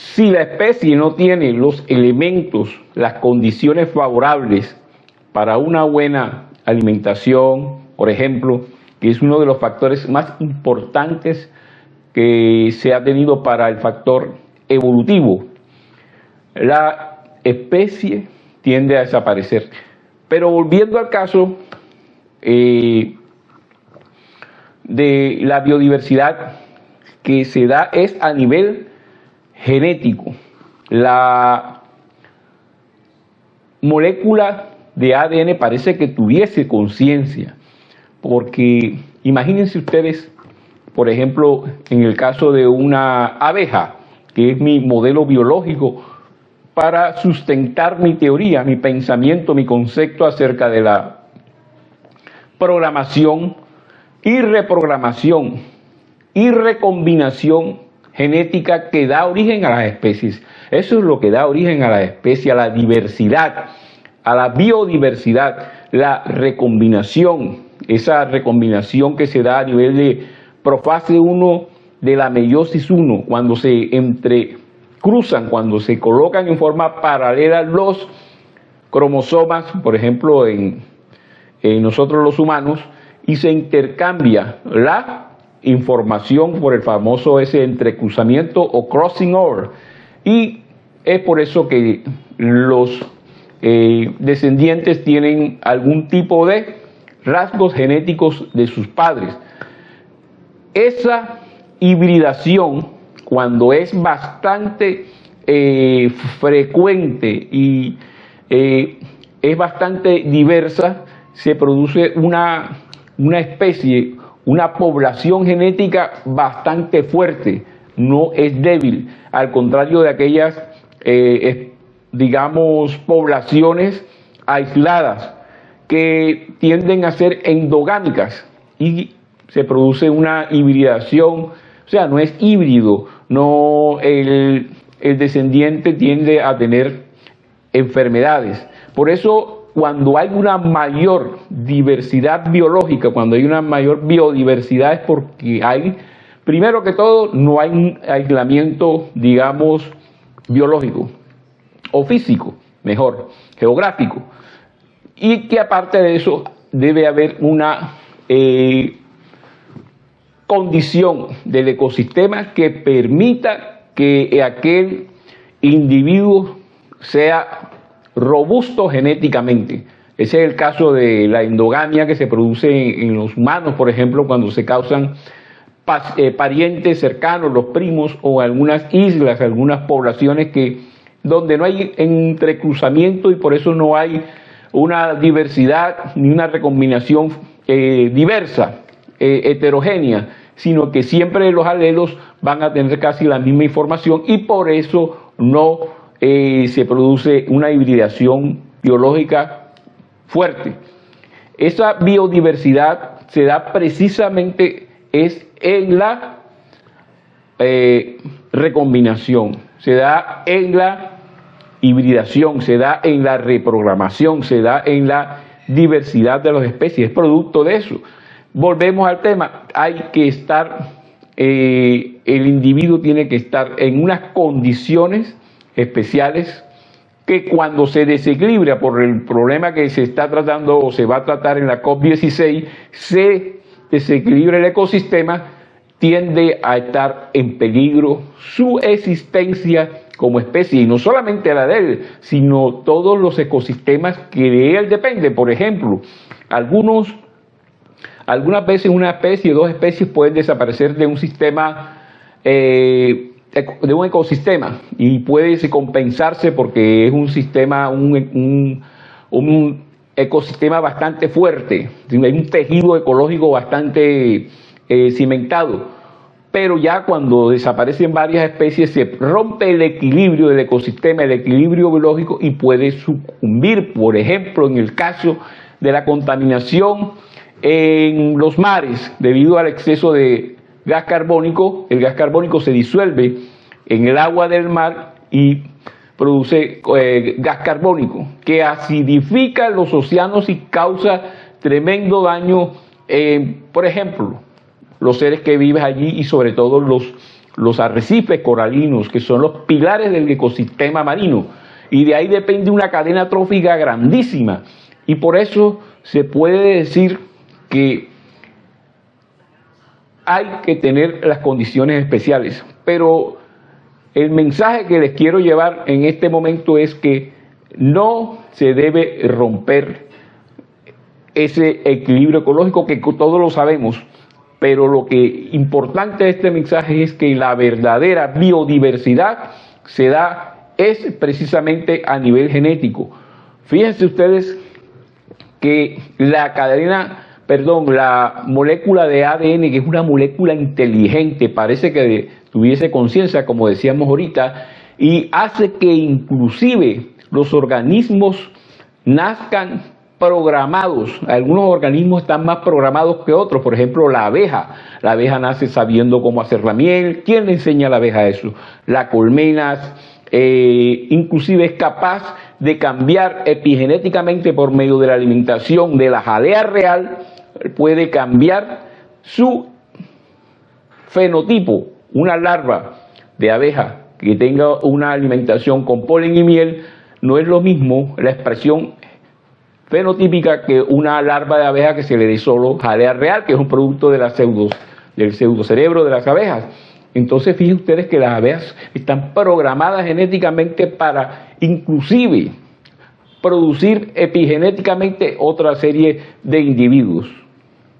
Si la especie no tiene los elementos, las condiciones favorables para una buena alimentación, por ejemplo, que es uno de los factores más importantes que se ha tenido para el factor evolutivo, la especie tiende a desaparecer. Pero volviendo al caso de la biodiversidad que se da es a nivel genético. La molécula de ADN parece que tuviese conciencia, porque imagínense ustedes, por ejemplo, en el caso de una abeja, que es mi modelo biológico para sustentar mi teoría, mi pensamiento, mi concepto acerca de la programación y reprogramación y recombinación genética que da origen a las especies. Eso es lo que da origen a la especie, a la diversidad, a la biodiversidad, la recombinación, esa recombinación que se da a nivel de profase 1 de la meiosis 1, cuando se entrecruzan, cuando se colocan en forma paralela los cromosomas, por ejemplo en nosotros los humanos, y se intercambia la información por el famoso ese entrecruzamiento o crossing over, y es por eso que los descendientes tienen algún tipo de rasgos genéticos de sus padres. Esa hibridación, cuando es bastante frecuente y es bastante diversa, se produce una especie, una población genética bastante fuerte, no es débil, al contrario de aquellas, digamos, poblaciones aisladas que tienden a ser endogámicas y se produce una hibridación, o sea, no es híbrido, no el descendiente tiende a tener enfermedades. Por eso, cuando hay una mayor diversidad biológica, cuando hay una mayor biodiversidad, es porque hay, primero que todo, no hay un aislamiento, digamos, biológico o físico, mejor, geográfico, y que aparte de eso debe haber una condición del ecosistema que permita que aquel individuo sea robusto genéticamente. Ese es el caso de la endogamia que se produce en los humanos, por ejemplo, cuando se causan parientes cercanos, los primos, o algunas islas, algunas poblaciones donde no hay entrecruzamiento y por eso no hay una diversidad ni una recombinación diversa, heterogénea, sino que siempre los alelos van a tener casi la misma información y por eso no se produce una hibridación biológica fuerte. Esa biodiversidad se da precisamente en la recombinación, se da en la hibridación, se da en la reprogramación, se da en la diversidad de las especies, es producto de eso. Volvemos al tema, hay que estar, el individuo tiene que estar en unas condiciones especiales que cuando se desequilibra por el problema que se está tratando o se va a tratar en la COP16, se desequilibra el ecosistema, tiende a estar en peligro su existencia como especie, y no solamente la de él, sino todos los ecosistemas que de él dependen. Por ejemplo, algunas veces una especie, dos especies pueden desaparecer de un sistema, de un ecosistema, y puede compensarse porque es un sistema, un ecosistema bastante fuerte, hay un tejido ecológico bastante cimentado. Pero ya cuando desaparecen varias especies se rompe el equilibrio del ecosistema, el equilibrio biológico, y puede sucumbir, por ejemplo, en el caso de la contaminación en los mares debido al exceso de gas carbónico. El gas carbónico se disuelve en el agua del mar y produce gas carbónico que acidifica los océanos y causa tremendo daño, por ejemplo, los seres que viven allí y sobre todo los los arrecifes coralinos, que son los pilares del ecosistema marino, y de ahí depende una cadena trófica grandísima, y por eso se puede decir que hay que tener las condiciones especiales. Pero el mensaje que les quiero llevar en este momento es que no se debe romper ese equilibrio ecológico, que todos lo sabemos, pero lo que importante de este mensaje es que la verdadera biodiversidad se da es precisamente a nivel genético. Fíjense ustedes que la molécula de ADN, que es una molécula inteligente, parece que tuviese conciencia, como decíamos ahorita, y hace que inclusive los organismos nazcan programados. Algunos organismos están más programados que otros. Por ejemplo, la abeja. La abeja nace sabiendo cómo hacer la miel. ¿Quién le enseña a la abeja eso? La colmenas, inclusive es capaz de cambiar epigenéticamente por medio de la alimentación de la jalea real, puede cambiar su fenotipo. Una larva de abeja que tenga una alimentación con polen y miel no es lo mismo la expresión fenotípica que una larva de abeja que se le dé solo jalea real, que es un producto de del pseudocerebro de las abejas. Entonces fíjense ustedes que las abejas están programadas genéticamente para inclusive producir epigenéticamente otra serie de individuos.